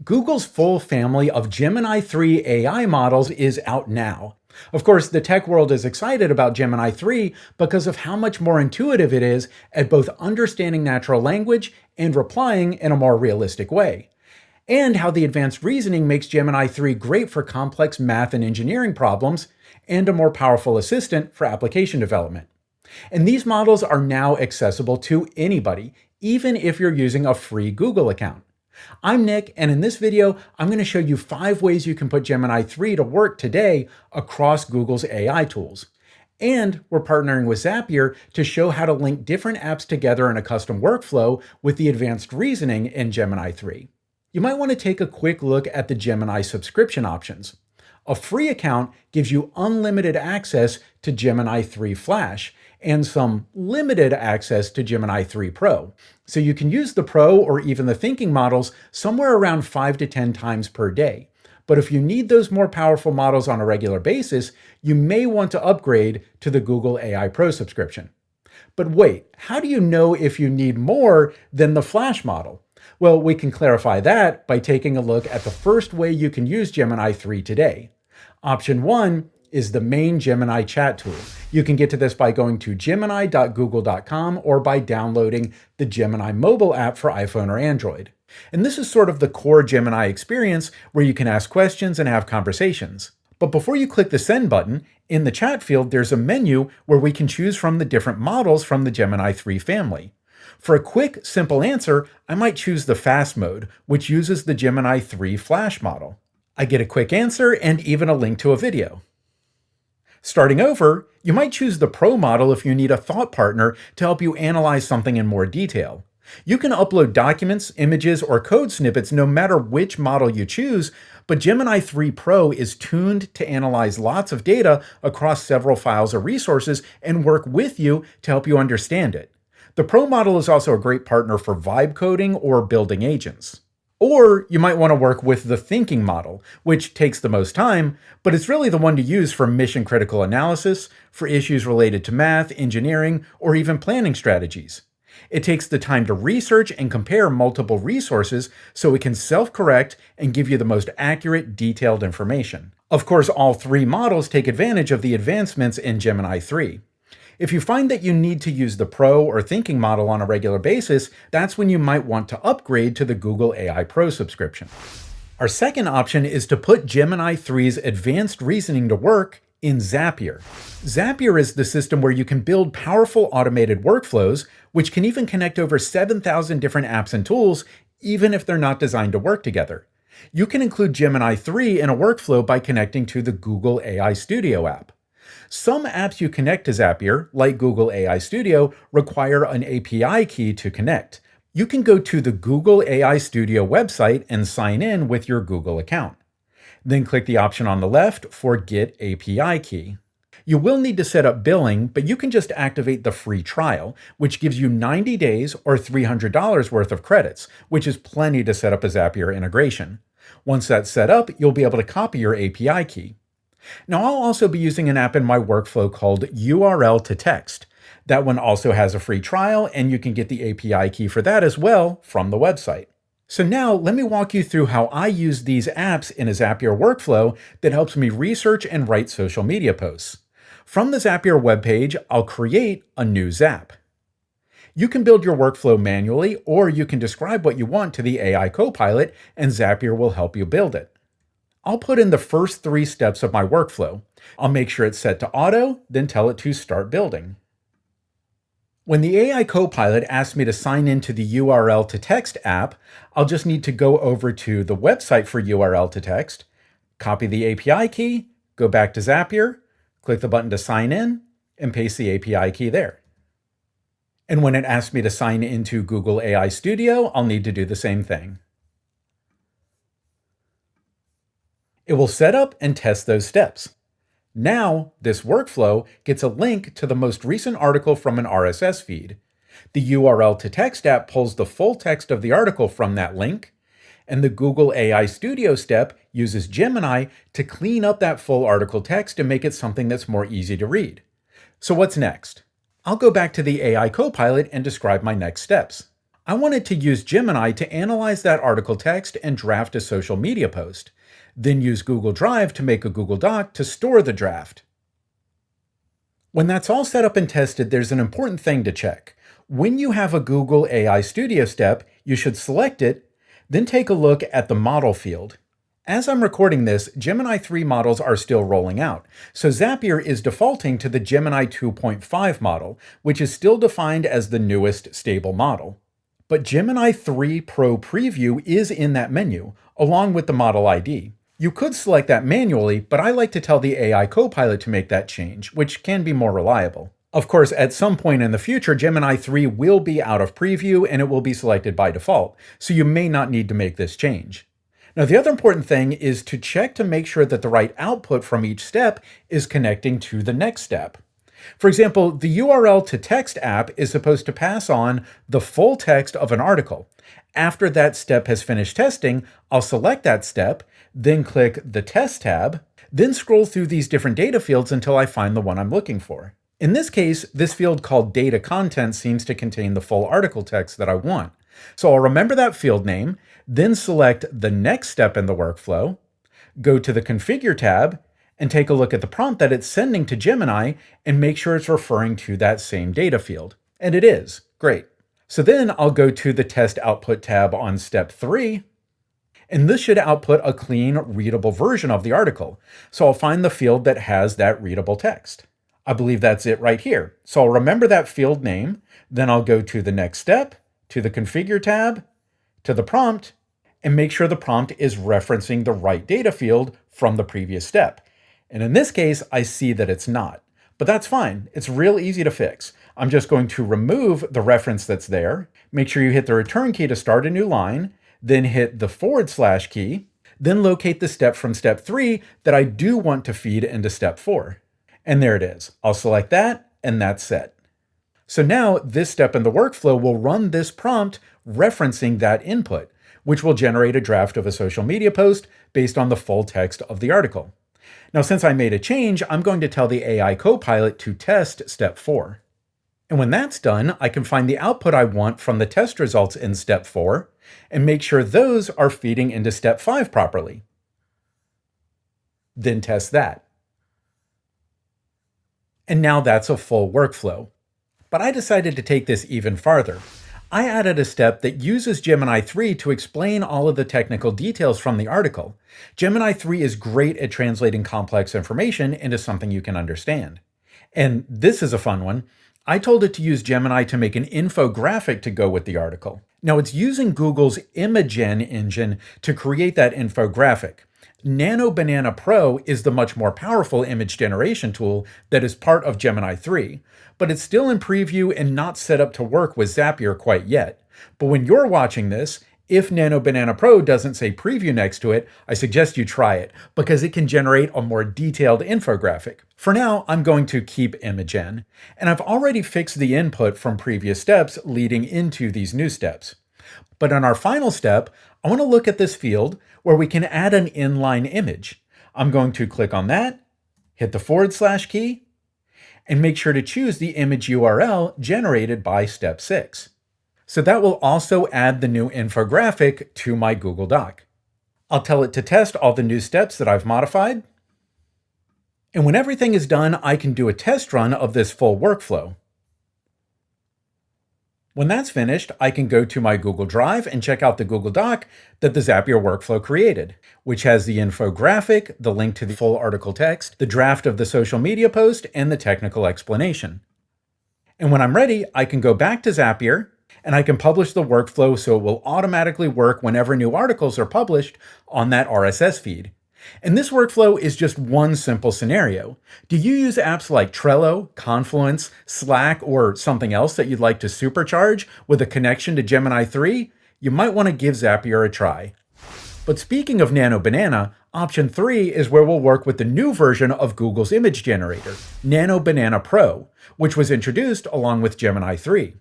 Google's full family of Gemini 3 AI models is out now. Of course, the tech world is excited about Gemini 3 because of how much more intuitive it is at both understanding natural language and replying in a more realistic way, and how the advanced reasoning makes Gemini 3 great for complex math and engineering problems, and a more powerful assistant for application development. And these models are now accessible to anybody, even if you're using a free Google account. I'm Nick, and in this video, I'm going to show you 5 ways you can put Gemini 3 to work today across Google's AI tools. And we're partnering with Zapier to show how to link different apps together in a custom workflow with the advanced reasoning in Gemini 3. You might want to take a quick look at the Gemini subscription options. A free account gives you unlimited access to Gemini 3 Flash and some limited access to Gemini 3 Pro. So you can use the Pro or even the thinking models somewhere around 5 to 10 times per day. But if you need those more powerful models on a regular basis, you may want to upgrade to the Google AI Pro subscription. But wait, how do you know if you need more than the Flash model? Well, we can clarify that by taking a look at the first way you can use Gemini 3 today. Option 1 is the main Gemini Chat tool. You can get to this by going to gemini.google.com or by downloading the Gemini mobile app for iPhone or Android. And this is sort of the core Gemini experience where you can ask questions and have conversations. But before you click the send button, in the chat field, there's a menu where we can choose from the different models from the Gemini 3 family. For a quick, simple answer, I might choose the fast mode, which uses the Gemini 3 Flash model. I get a quick answer and even a link to a video. Starting over, you might choose the Pro model if you need a thought partner to help you analyze something in more detail. You can upload documents, images, or code snippets no matter which model you choose, but Gemini 3 Pro is tuned to analyze lots of data across several files or resources and work with you to help you understand it. The Pro model is also a great partner for vibe coding or building agents. Or you might want to work with the thinking model, which takes the most time, but it's really the one to use for mission-critical analysis, for issues related to math, engineering, or even planning strategies. It takes the time to research and compare multiple resources so it can self-correct and give you the most accurate, detailed information. Of course, all 3 models take advantage of the advancements in Gemini 3. If you find that you need to use the Pro or thinking model on a regular basis, that's when you might want to upgrade to the Google AI Pro subscription. Our second option is to put Gemini 3's advanced reasoning to work in Zapier. Zapier is the system where you can build powerful automated workflows, which can even connect over 7,000 different apps and tools, even if they're not designed to work together. You can include Gemini 3 in a workflow by connecting to the Google AI Studio app. Some apps you connect to Zapier, like Google AI Studio, require an API key to connect. You can go to the Google AI Studio website and sign in with your Google account. Then click the option on the left for Get API Key. You will need to set up billing, but you can just activate the free trial, which gives you 90 days or $300 worth of credits, which is plenty to set up a Zapier integration. Once that's set up, you'll be able to copy your API key. Now, I'll also be using an app in my workflow called URL to Text. That one also has a free trial, and you can get the API key for that as well from the website. So now let me walk you through how I use these apps in a Zapier workflow that helps me research and write social media posts. From the Zapier webpage, I'll create a new Zap. You can build your workflow manually, or you can describe what you want to the AI Copilot, and Zapier will help you build it. I'll put in the first 3 steps of my workflow. I'll make sure it's set to auto, then tell it to start building. When the AI Copilot asks me to sign into the URL to Text app, I'll just need to go over to the website for URL to Text, copy the API key, go back to Zapier, click the button to sign in, and paste the API key there. And when it asks me to sign into Google AI Studio, I'll need to do the same thing. It will set up and test those steps. Now, this workflow gets a link to the most recent article from an RSS feed. The URL to Text app pulls the full text of the article from that link, and the Google AI Studio step uses Gemini to clean up that full article text and make it something that's more easy to read. So what's next? I'll go back to the AI Copilot and describe my next steps. I wanted to use Gemini to analyze that article text and draft a social media post, then use Google Drive to make a Google Doc to store the draft. When that's all set up and tested, there's an important thing to check. When you have a Google AI Studio step, you should select it, then take a look at the model field. As I'm recording this, Gemini 3 models are still rolling out, so Zapier is defaulting to the Gemini 2.5 model, which is still defined as the newest stable model. But Gemini 3 Pro Preview is in that menu, along with the model ID. You could select that manually, but I like to tell the AI Copilot to make that change, which can be more reliable. Of course, at some point in the future, Gemini 3 will be out of preview and it will be selected by default, so you may not need to make this change. Now, the other important thing is to check to make sure that the right output from each step is connecting to the next step. For example, the URL to text app is supposed to pass on the full text of an article. After that step has finished testing, I'll select that step, then click the Test tab, then scroll through these different data fields until I find the one I'm looking for. In this case, this field called Data Content seems to contain the full article text that I want. So I'll remember that field name, then select the next step in the workflow, go to the Configure tab, and take a look at the prompt that it's sending to Gemini and make sure it's referring to that same data field. And it is. Great. So then I'll go to the Test Output tab on step 3, and this should output a clean, readable version of the article. So I'll find the field that has that readable text. I believe that's it right here. So I'll remember that field name, then I'll go to the next step, to the Configure tab, to the prompt, and make sure the prompt is referencing the right data field from the previous step. And in this case, I see that it's not. But that's fine. It's real easy to fix. I'm just going to remove the reference that's there, make sure you hit the return key to start a new line, then hit the / key, then locate the step from step 3 that I do want to feed into step 4. And there it is. I'll select that, and that's set. So now this step in the workflow will run this prompt referencing that input, which will generate a draft of a social media post based on the full text of the article. Now, since I made a change, I'm going to tell the AI Copilot to test step 4. And when that's done, I can find the output I want from the test results in step 4 and make sure those are feeding into step 5 properly. Then test that. And now that's a full workflow. But I decided to take this even farther. I added a step that uses Gemini 3 to explain all of the technical details from the article. Gemini 3 is great at translating complex information into something you can understand. And this is a fun one. I told it to use Gemini to make an infographic to go with the article. Now, it's using Google's Imagen engine to create that infographic. Nano Banana Pro is the much more powerful image generation tool that is part of Gemini 3, but it's still in preview and not set up to work with Zapier quite yet. But when you're watching this, if Nano Banana Pro doesn't say preview next to it, I suggest you try it because it can generate a more detailed infographic. For now, I'm going to keep Imagen, and I've already fixed the input from previous steps leading into these new steps. But on our final step, I want to look at this field where we can add an inline image. I'm going to click on that, hit the / key, and make sure to choose the image URL generated by step 6. So that will also add the new infographic to my Google Doc. I'll tell it to test all the new steps that I've modified. And when everything is done, I can do a test run of this full workflow. When that's finished, I can go to my Google Drive and check out the Google Doc that the Zapier workflow created, which has the infographic, the link to the full article text, the draft of the social media post, and the technical explanation. And when I'm ready, I can go back to Zapier, and I can publish the workflow so it will automatically work whenever new articles are published on that RSS feed. And this workflow is just one simple scenario. Do you use apps like Trello, Confluence, Slack, or something else that you'd like to supercharge with a connection to Gemini 3? You might want to give Zapier a try. But speaking of Nano Banana, option 3 is where we'll work with the new version of Google's image generator, Nano Banana Pro, which was introduced along with Gemini 3.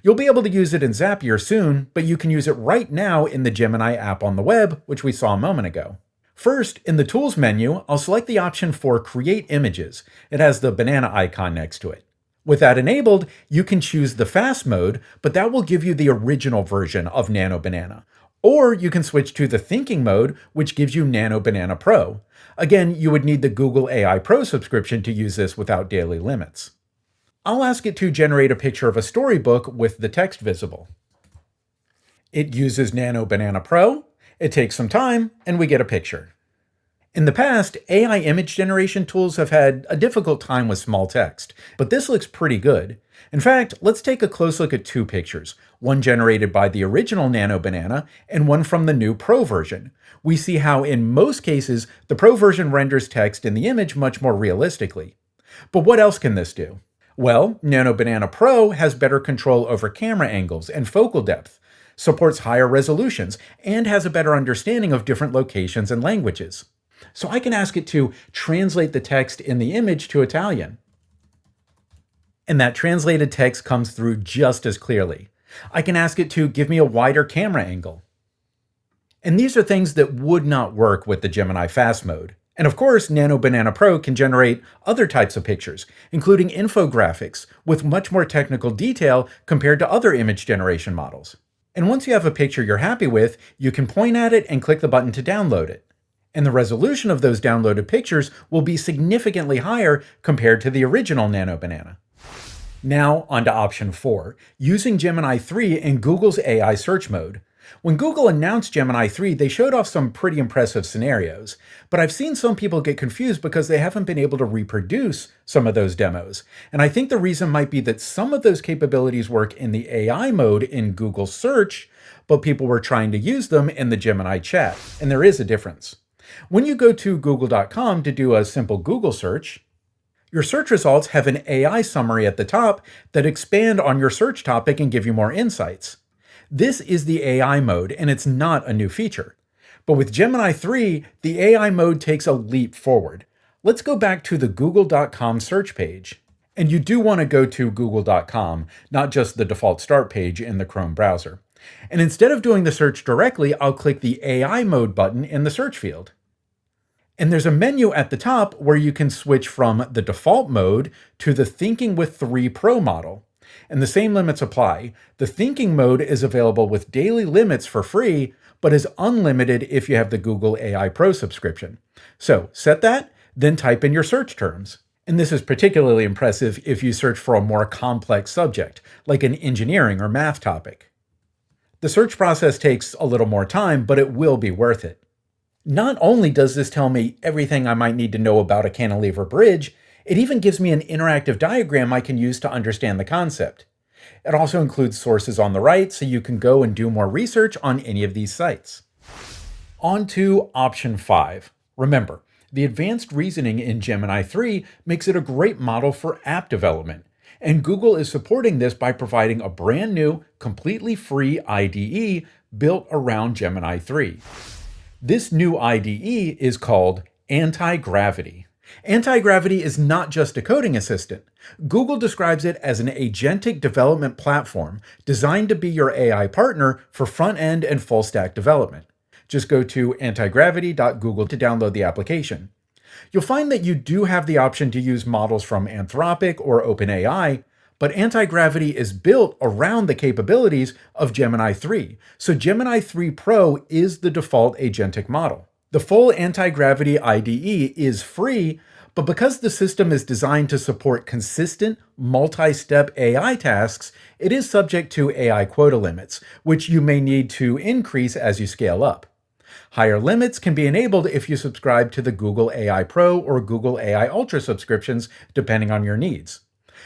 You'll be able to use it in Zapier soon, but you can use it right now in the Gemini app on the web, which we saw a moment ago. First, in the Tools menu, I'll select the option for Create Images. It has the banana icon next to it. With that enabled, you can choose the fast mode, but that will give you the original version of Nano Banana. Or you can switch to the thinking mode, which gives you Nano Banana Pro. Again, you would need the Google AI Pro subscription to use this without daily limits. I'll ask it to generate a picture of a storybook with the text visible. It uses Nano Banana Pro, it takes some time, and we get a picture. In the past, AI image generation tools have had a difficult time with small text, but this looks pretty good. In fact, let's take a close look at two pictures, one generated by the original Nano Banana and one from the new Pro version. We see how in most cases, the Pro version renders text in the image much more realistically. But what else can this do? Well, Nano Banana Pro has better control over camera angles and focal depth, supports higher resolutions, and has a better understanding of different locations and languages. So I can ask it to translate the text in the image to Italian. And that translated text comes through just as clearly. I can ask it to give me a wider camera angle. And these are things that would not work with the Gemini Fast mode. And of course, Nano Banana Pro can generate other types of pictures, including infographics with much more technical detail compared to other image generation models. And once you have a picture you're happy with, you can point at it and click the button to download it. And the resolution of those downloaded pictures will be significantly higher compared to the original Nano Banana. Now onto option 4, using Gemini 3 in Google's AI search mode. When Google announced Gemini 3, they showed off some pretty impressive scenarios, but I've seen some people get confused because they haven't been able to reproduce some of those demos. And I think the reason might be that some of those capabilities work in the AI mode in Google search, but people were trying to use them in the Gemini Chat, and there is a difference. When you go to google.com to do a simple Google search, your search results have an AI summary at the top that expand on your search topic and give you more insights. This is the AI mode, and it's not a new feature. But with Gemini 3, the AI mode takes a leap forward. Let's go back to the google.com search page. And you do want to go to google.com, not just the default start page in the Chrome browser. And instead of doing the search directly, I'll click the AI mode button in the search field. And there's a menu at the top where you can switch from the default mode to the Thinking with 3 Pro model. And the same limits apply. The thinking mode is available with daily limits for free, but is unlimited if you have the Google AI Pro subscription. So set that, then type in your search terms. And this is particularly impressive if you search for a more complex subject, like an engineering or math topic. The search process takes a little more time, but it will be worth it. Not only does this tell me everything I might need to know about a cantilever bridge, it even gives me an interactive diagram I can use to understand the concept. It also includes sources on the right, so you can go and do more research on any of these sites. On to option 5. Remember, the advanced reasoning in Gemini 3 makes it a great model for app development, and Google is supporting this by providing a brand new, completely free IDE built around Gemini 3. This new IDE is called Antigravity. Antigravity is not just a coding assistant. Google describes it as an agentic development platform designed to be your AI partner for front-end and full-stack development. Just go to antigravity.google to download the application. You'll find that you do have the option to use models from Anthropic or OpenAI, but Antigravity is built around the capabilities of Gemini 3, so Gemini 3 Pro is the default agentic model. The full Antigravity IDE is free, but because the system is designed to support consistent, multi-step AI tasks, it is subject to AI quota limits, which you may need to increase as you scale up. Higher limits can be enabled if you subscribe to the Google AI Pro or Google AI Ultra subscriptions, depending on your needs.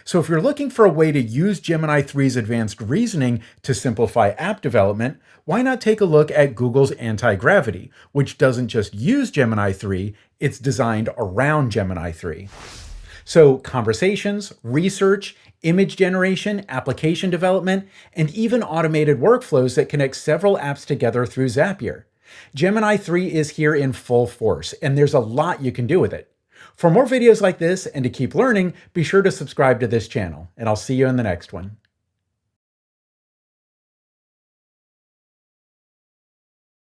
So if you're looking for a way to use Gemini 3's advanced reasoning to simplify app development, why not take a look at Google's Antigravity, which doesn't just use Gemini 3, it's designed around Gemini 3. So conversations, research, image generation, application development, and even automated workflows that connect several apps together through Zapier. Gemini 3 is here in full force, and there's a lot you can do with it. For more videos like this and to keep learning, be sure to subscribe to this channel, and I'll see you in the next one.